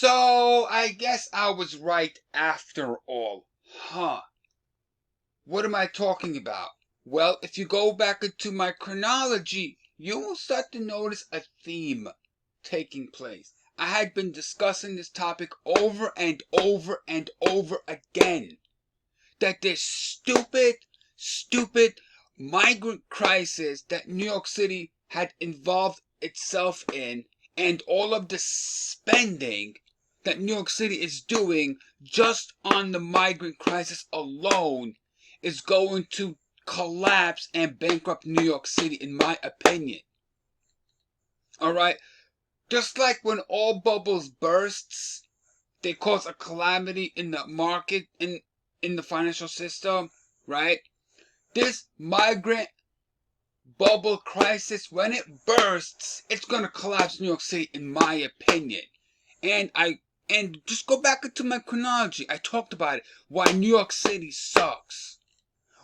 So, I guess I was right after all. Huh. What am I talking about? Well, if you go back into my chronology, you will start to notice a theme taking place. I had been discussing this topic over and over and over again. That this stupid migrant crisis that New York City had involved itself in, and all of the spending that New York City is doing just on the migrant crisis alone is going to collapse and bankrupt New York City, in my opinion. Alright? Just like when all bubbles bursts, they cause a calamity in the market, in the financial system, right? This migrant bubble crisis, when it bursts, it's going to collapse New York City, in my opinion. And just go back into my chronology. I talked about it. Why New York City sucks.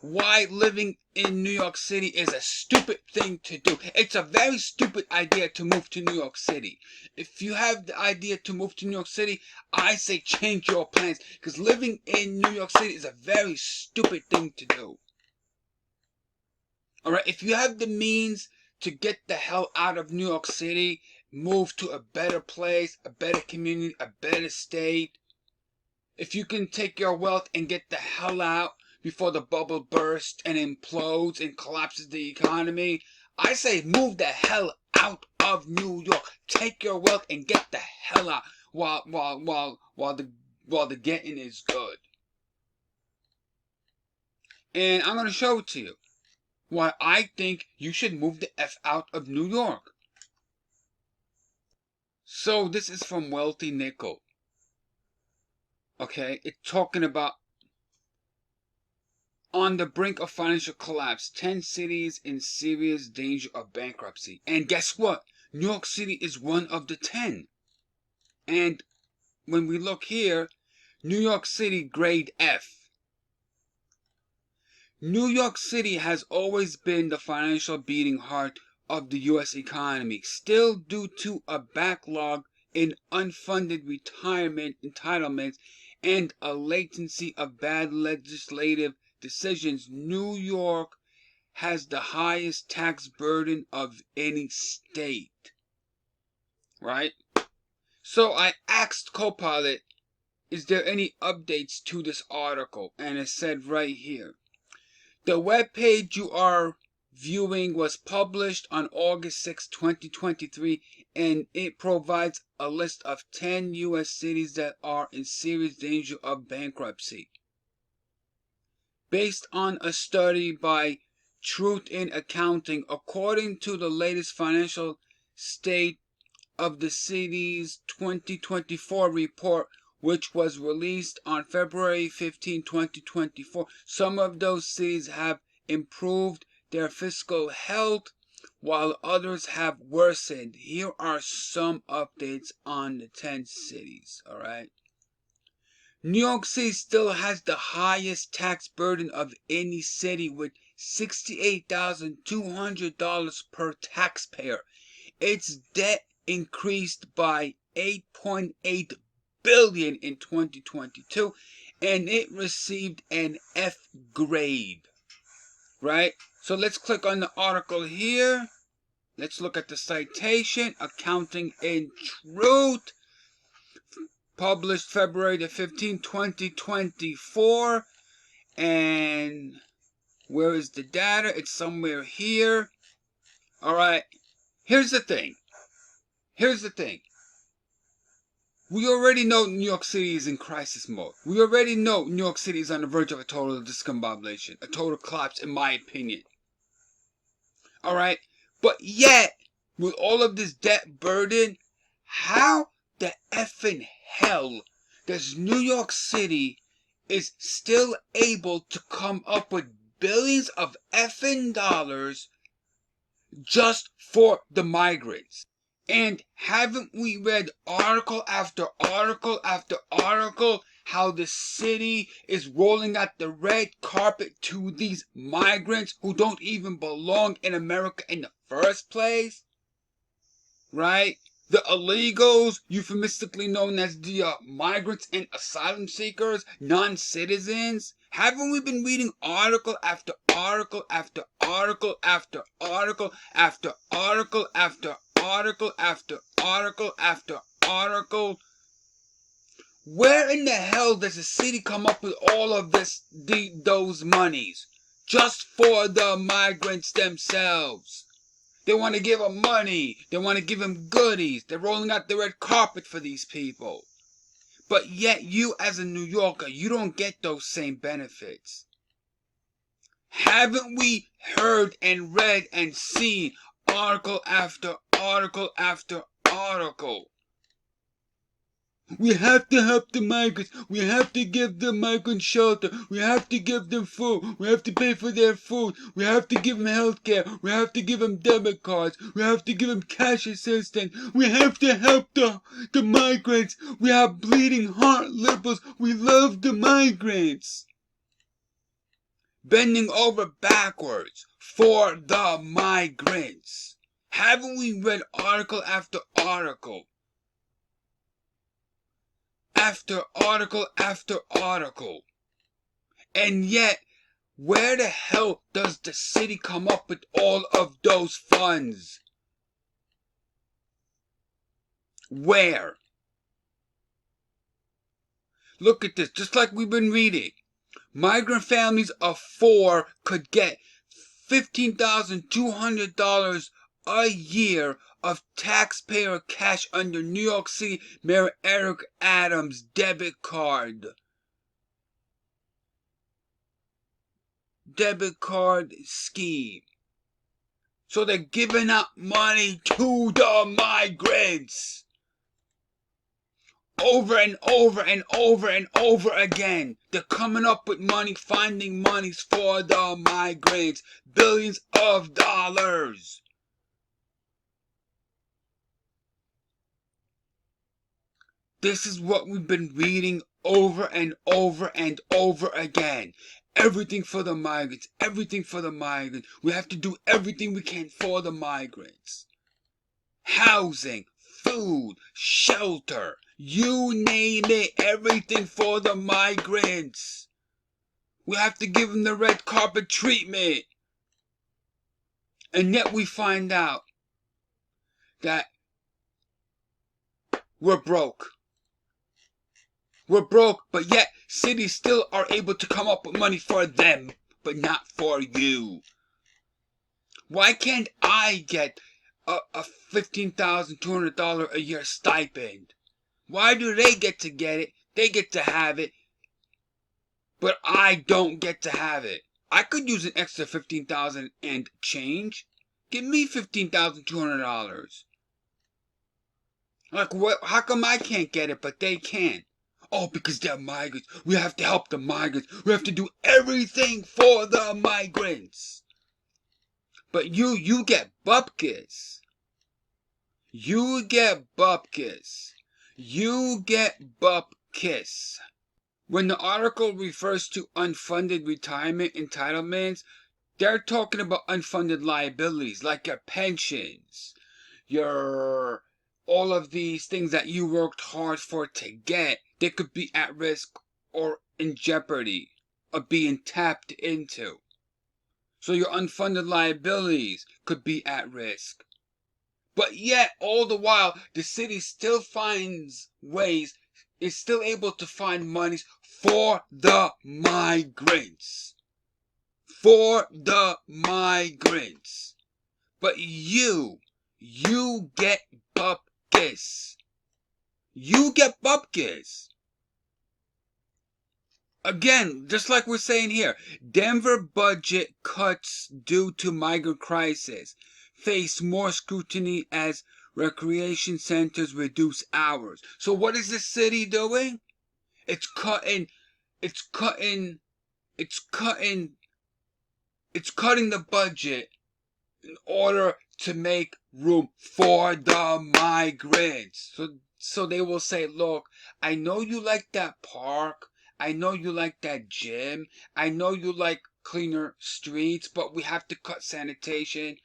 Why living in New York City is a stupid thing to do. It's a very stupid idea to move to New York City. If you have the idea to move to New York City, I say change your plans, because living in New York City is a very stupid thing to do. Alright, if you have the means to get the hell out of New York City, move to a better place, a better community, a better state, if you can take your wealth and get the hell out before the bubble bursts and implodes and collapses the economy, I say move the hell out of New York. Take your wealth and get the hell out while the getting is good. And I'm gonna show it to you why I think you should move the F out of New York. So this is from Wealthy Nickel. Okay, it's talking about on the brink of financial collapse, 10 cities in serious danger of bankruptcy. And guess what? New York City is one of the 10. And when we look here, New York City grade F. New York City has always been the financial beating heart of the U.S. economy, still due to a backlog in unfunded retirement entitlements and a latency of bad legislative decisions. New York has the highest tax burden of any state. Right? So I asked Copilot, is there any updates to this article? And it said right here. The webpage you are viewing was published on August 6, 2023, and it provides a list of 10 U.S. cities that are in serious danger of bankruptcy. Based on a study by Truth in Accounting, according to the latest financial state of the city's 2024 report, which was released on February 15, 2024, some of those cities have improved their fiscal health while others have worsened. Here are some updates on the 10 cities, alright? New York City still has the highest tax burden of any city with $68,200 per taxpayer. Its debt increased by $8.8 billion in 2022, and it received an F grade. Right? So let's click on the article here. Let's look at the citation. Accounting in Truth, published February the 15th, 2024. And where is the data? It's somewhere here. Alright. Here's the thing. We already know New York City is in crisis mode. We already know New York City is on the verge of a total discombobulation. A total collapse, in my opinion. Alright? But yet, with all of this debt burden, how the effing hell does New York City is still able to come up with billions of effing dollars just for the migrants? And haven't we read article after article after article how the city is rolling out the red carpet to these migrants who don't even belong in America in the first place? Right? The illegals, euphemistically known as the migrants and asylum seekers, non-citizens. Haven't we been reading article after article after article after article after article after article after article after article? Where in the hell does the city come up with all of those monies? Just for the migrants themselves. They want to give them money. They want to give them goodies. They're rolling out the red carpet for these people. But yet you as a New Yorker, you don't get those same benefits. Haven't we heard and read and seen article after article after article? We have to help the migrants. We have to give the migrants shelter. We have to give them food. We have to pay for their food. We have to give them health care. We have to give them debit cards. We have to give them cash assistance. We have to help the migrants. We have bleeding heart liberals. We love the migrants. Bending over backwards for the migrants. Haven't we read article after article? After article after article. And yet, where the hell does the city come up with all of those funds? Where? Look at this, just like we've been reading. Migrant families of 4 could get $15,200 a year of taxpayer cash under New York City Mayor Eric Adams' debit card. Debit card scheme. So they're giving out money to the migrants. Over and over and over and over again. They're coming up with money, finding monies for the migrants. Billions of dollars. This is what we've been reading over and over and over again. Everything for the migrants. Everything for the migrants. We have to do everything we can for the migrants. Housing, food, shelter, you name it, everything for the migrants. We have to give them the red carpet treatment. And yet we find out that we're broke. We're broke, but yet cities still are able to come up with money for them, but not for you. Why can't I get a $15,200 a year stipend? Why do they get to get it? They get to have it, but I don't get to have it. I could use an extra $15,000 and change. Give me $15,200. Like what? How come I can't get it, but they can? Oh, because they're migrants. We have to help the migrants. We have to do everything for the migrants. But you get bupkis. You get bupkis. You get bupkis. When the article refers to unfunded retirement entitlements, they're talking about unfunded liabilities, like your pensions, your all of these things that you worked hard for to get. They could be at risk or in jeopardy of being tapped into. So your unfunded liabilities could be at risk. But yet, all the while, the city still finds ways, is still able to find monies for the migrants. For the migrants. But you get bupkis. You get bupkis. Again, just like we're saying here, Denver budget cuts due to migrant crisis face more scrutiny as recreation centers reduce hours. So what is the city doing? It's cutting the budget in order to make room for the migrants. So they will say, look, I know you like that park. I know you like that gym. I know you like cleaner streets, but we have to cut sanitation.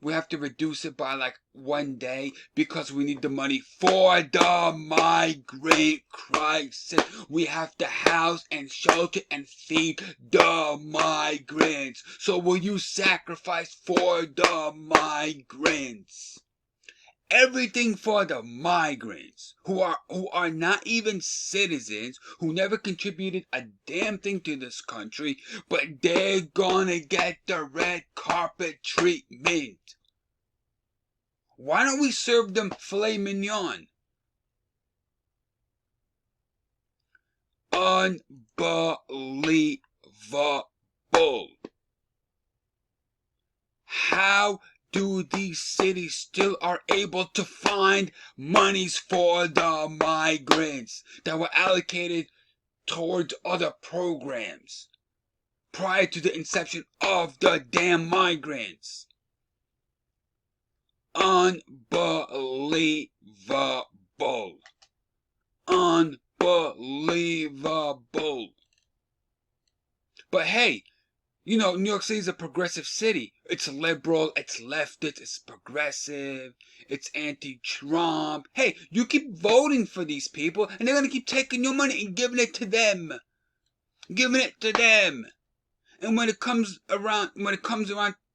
we have to reduce it by like 1 day because we need the money for the migrant crisis. We have to house and shelter and feed the migrants. So will you sacrifice for the migrants? Everything for the migrants who are not even citizens, who never contributed a damn thing to this country, but they're gonna get the red carpet treatment. Why don't we serve them filet mignon? Unbelievable. How do these cities still are able to find monies for the migrants that were allocated towards other programs prior to the inception of the damn migrants? Unbelievable. Unbelievable. But hey, you know, New York City is a progressive city. It's liberal, it's leftist, it's progressive, it's anti-Trump. Hey, you keep voting for these people, and they're gonna keep taking your money and giving it to them. Giving it to them. And when it comes around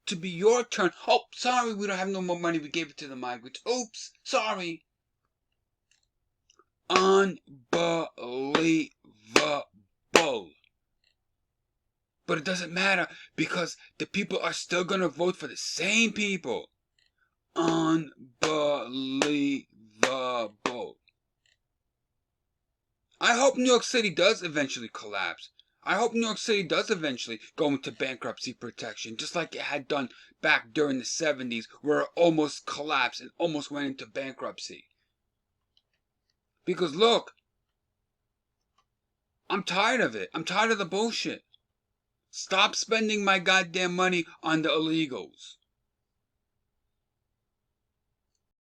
to be your turn, oh, sorry, we don't have no more money. We gave it to the migrants. Oops, sorry. Unbelievable. But it doesn't matter because the people are still going to vote for the same people. Unbelievable. I hope New York City does eventually collapse. I hope New York City does eventually go into bankruptcy protection, just like it had done back during the 70s, where it almost collapsed and almost went into bankruptcy. Because look, I'm tired of it. I'm tired of the bullshit. Stop spending my goddamn money on the illegals.